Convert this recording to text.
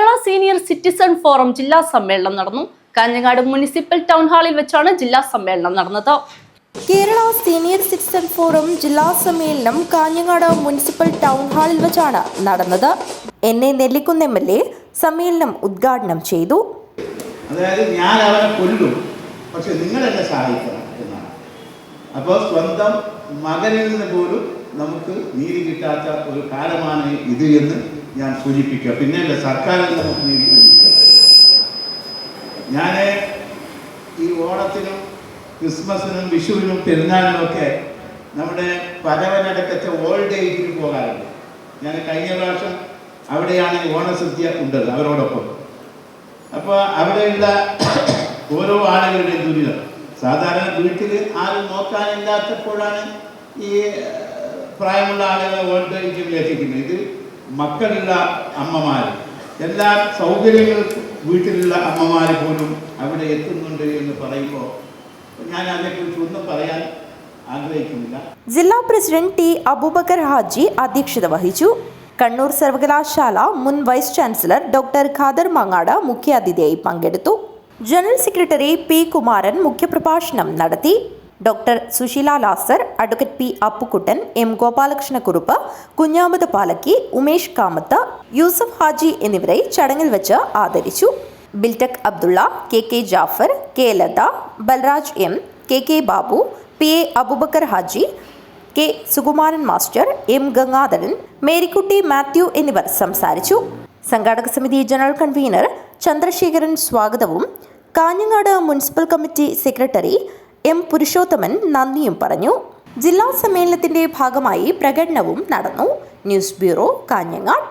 Kerala senior citizen forum ജില്ലാ സമ്മേളനം നടന്നു. കാഞ്ഞങ്ങാട് മുനിസിപ്പൽ ടൗൺ ഹാളിൽ വെച്ചാണ് ജില്ലാ സമ്മേളനം നടന്നത്. കേരള സീനിയർ സിറ്റിസൺ ഫോറം ജില്ലാ സമ്മേളനം കാഞ്ഞങ്ങാട് മുനിസിപ്പൽ ടൗൺ ഹാളിൽ വെച്ചാണ് നടന്നത്. എന്നെ നെല്ലിക്കുന്ന് MLA സമ്മേളനം ഉദ്ഘാടനം ചെയ്തു. അതായത് ഞാൻ അവനെ കൊല്ലും, പക്ഷെ നിങ്ങൾ എന്നെ സഹായിക്കണം എന്നാണ്. അപ്പോൾ സ്വന്തം മകനിൽ നിന്ന് പോലും നമുക്ക് നീതി കിട്ടാത്ത ഒരു കാലമാണ് ഇത് എന്ന് ഞാൻ സൂചിപ്പിക്കുക. പിന്നെ സർക്കാരിൽ നമുക്ക് നീതി ലഭിക്കുക. ഞാൻ ഈ ഓണത്തിനും ക്രിസ്മസിനും വിഷുവിനും പെരുന്നാളിനും ഒക്കെ നമ്മുടെ പരവനടക്കത്തെ ഓൾഡ് ഏജിൽ പോകാറുണ്ട്. ഞാൻ കഴിഞ്ഞ പ്രാവശ്യം അവിടെയാണ് ഓണസദ്യ ഉണ്ടത് അവരോടൊപ്പം. അപ്പോൾ അവിടെയുള്ള ഓരോ ആളുകളുടെയും ദുരിതം, സാധാരണ വീട്ടിൽ ആരും നോക്കാനില്ലാത്തപ്പോഴാണ് ഈ പ്രായമുള്ള ആളുകളെ ഓൾഡ് ഏജിൽ എത്തിക്കുന്നത്. ഇത് മക്കളുള്ള അമ്മമാർ, എല്ലാ സൗകര്യങ്ങളും വീട്ടിലുള്ള അമ്മമാർ പോലും അവിടെ എത്തുന്നുണ്ട് എന്ന് പറയുമ്പോൾ ഞാൻ അതിനെക്കുറിച്ച് ഒന്നും പറയാൻ ആഗ്രഹിക്കുന്നില്ല. ജില്ലാ പ്രസിഡന്റ് T. അബൂബക്കർ ഹാജി അധ്യക്ഷത വഹിച്ചു. കണ്ണൂർ സർവകലാശാല മുൻ vice chancellor doctor Khader Mangad മുഖ്യാതിഥിയായി പങ്കെടുത്തു. General secretary P. കുമാരൻ മുഖ്യപ്രഭാഷണം നടത്തി. Doctor Susheela Lazar, advocate P. Appukuttan, M. Gopalakrishnakurup, Kunhamad Palakki, Umesh Kamath, Yusuf Haji എന്നിവരെ ചടങ്ങിൽ വെച്ച് ആദരിച്ചു. Biltech Abdulla, K. Jafar, K. Latha, Balraj M, K. Babu, P. A. Aboobacker Haji, K. Sukumaran master, M. Gangadharan, Marykutty Mathew എന്നിവർ സംസാരിച്ചു. സംഘാടക സമിതി ജനറൽ കൺവീനർ ചന്ദ്രശേഖരൻ സ്വാഗതവും Kanhangad municipal committee secretary M. Purushothaman നന്ദിയും പറഞ്ഞു. ജില്ലാ സമ്മേളനത്തിന്റെ ഭാഗമായി പ്രകടനവും നടന്നു. News bureau, Kanhangad.